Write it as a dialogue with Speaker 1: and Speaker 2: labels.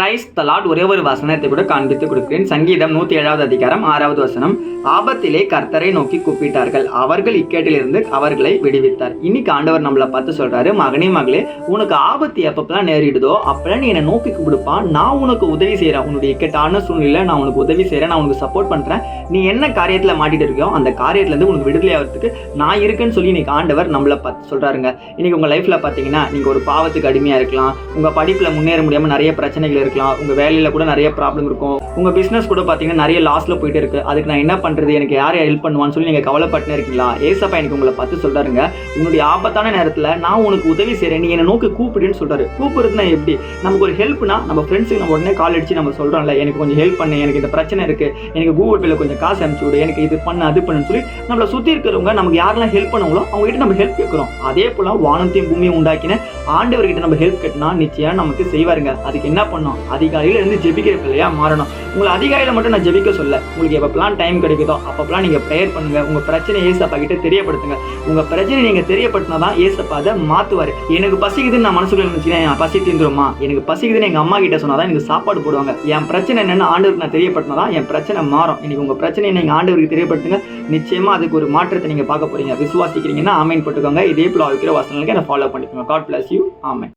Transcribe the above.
Speaker 1: Praise the Lord. ஒரே ஒரு வசனத்தை கூட காண்பித்து கொடுக்கிறேன். சங்கீதம் 107வது அதிகாரம் 6வது வசனம். ஆபத்திலே கர்த்தரை நோக்கி கூப்பிட்டார்கள், அவர்கள் இக்கட்டிலிருந்து அவர்களை விடுவித்தார். இன்னைக்கு ஆண்டவர் நம்மளை பார்த்து சொல்றாரு, மகனே மகளே, உனக்கு ஆபத்து எப்பப்பெல்லாம் நேரிடுதோ அப்பெல்லாம் நீ என்னை நோக்கி கூப்பிடுப்பான், நான் உனக்கு உதவி செய்யறேன். உன்னுடைய இக்கட்டான சூழ்நிலை நான் உனக்கு உதவி செய்யறேன், நான் உனக்கு சப்போர்ட் பண்றேன். நீ என்ன காரியத்துல மாட்டிட்டு இருக்கியோ அந்த காரியத்துல இருந்து உனக்கு விடுதலை ஆகிறதுக்கு நான் இருக்கேன்னு சொல்லி இன்னைக்கு ஆண்டவர் நம்மளை பார்த்து சொல்றாருங்க. இன்னைக்கு உங்க லைஃப்ல பாத்தீங்கன்னா நீங்க ஒரு பாவத்துக்கு அடிமையா இருக்கலாம், உங்க படிப்புல முன்னேற முடியாம நிறைய பிரச்சனைகள் இருக்கலாம், உங்க வேலையில கூட நிறைய ப்ராப்ளம் இருக்கும், உங்க பிசினஸ் கூட பாத்தீங்கன்னா நிறைய லாஸ்ல போயிட்டு இருக்கு. அதுக்கு நான் என்ன பண்றது, எனக்கு யார் ஹெல்ப் பண்ணுவான்னு சொல்லி நீங்க கவலைப்பட்டு இருக்கீங்களா? ஏசப்பா எனக்கு உங்களை பார்த்து சொல்றாருங்க, உன்னுடைய ஆபத்தான நேரத்துல நான் உனக்கு உதவி செய்யறேன், நீ என்னை நோக்கி கூப்பிடுன்னு சொல்றாரு. கூப்பிடுறதுனா எப்படி? நமக்கு ஒரு ஹெல்ப்னா நம்ம ஃப்ரெண்ட்ஸுக்கு நம்ம உடனே கால் அடிச்சு நம்ம சொல்றோம்ல, எனக்கு கொஞ்சம் ஹெல்ப் பண்ணு, எனக்கு இந்த பிரச்சனை இருக்கு, எனக்கு கூகுள் பேல கொஞ்சம் காசு அனுப்பிச்சு விடு, எனக்கு இது பண்ணு அது பண்ணுன்னு சொல்லி நம்மளை சுத்தி இருக்கிறவங்க நமக்கு யாரெல்லாம் ஹெல்ப் பண்ணுவாங்களோ அவங்க கிட்ட நம்ம ஹெல்ப் கேட்கிறோம். அதே போல வானத்தையும் பூமியை உண்டாக்கின ஆண்டவர்கிட்ட நம்ம ஹெல்ப் கேட்டனா நிச்சயம் நமக்கு செய்வாருங்க. அதுக்கு என்ன பண்ணணும்? அதிகாலையில இருந்து ஜெபிக்கிற பிள்ளையா மாறணும். உங்களை அதிகாலையில மட்டும் நான் ஜெபிக்க சொல்ல, உங்களுக்கு எப்பப்பெல்லாம் டைம் கிடைக்குதோ அப்பப்பெல்லாம் நீங்க ப்ரேயர் பண்ணுங்க. உங்க பிரச்சனை ஏசப்பா கிட்ட தெரியப்படுத்துங்க. உங்க பிரச்சனை நீங்க தெரியப்படுத்தினாதான் ஏசப்பா அதை மாத்துவாரு. எனக்கு பசிக்குதுன்னு நான் மனசுக்குள்ள நினைச்சேன், பசி தீந்துருமா? எனக்கு பசிக்குதுன்னு எங்க அம்மா கிட்ட சொன்னாதான் எனக்கு சாப்பாடு போடுவாங்க. என் பிரச்சனை என்னன்னு ஆண்டவருக்கு நான் தெரியப்படுத்தினாதான் என் பிரச்சனை மாறும். இன்னைக்கு உங்க பிரச்சனையை நீங்க ஆண்டவருக்கு தெரியப்படுத்துங்க, நிச்சயமா அதுக்கு ஒரு மாற்றத்தை நீங்க பார்க்க போறீங்க. விசுவாசிக்கிறீங்கன்னா ஆமேன் போட்டுக்கோங்க. இதே போல வைக்கிற வசனங்களுக்கு என்ன ஃபாலோ பண்ணிக்கோங்க. God bless you. ஆமேன்.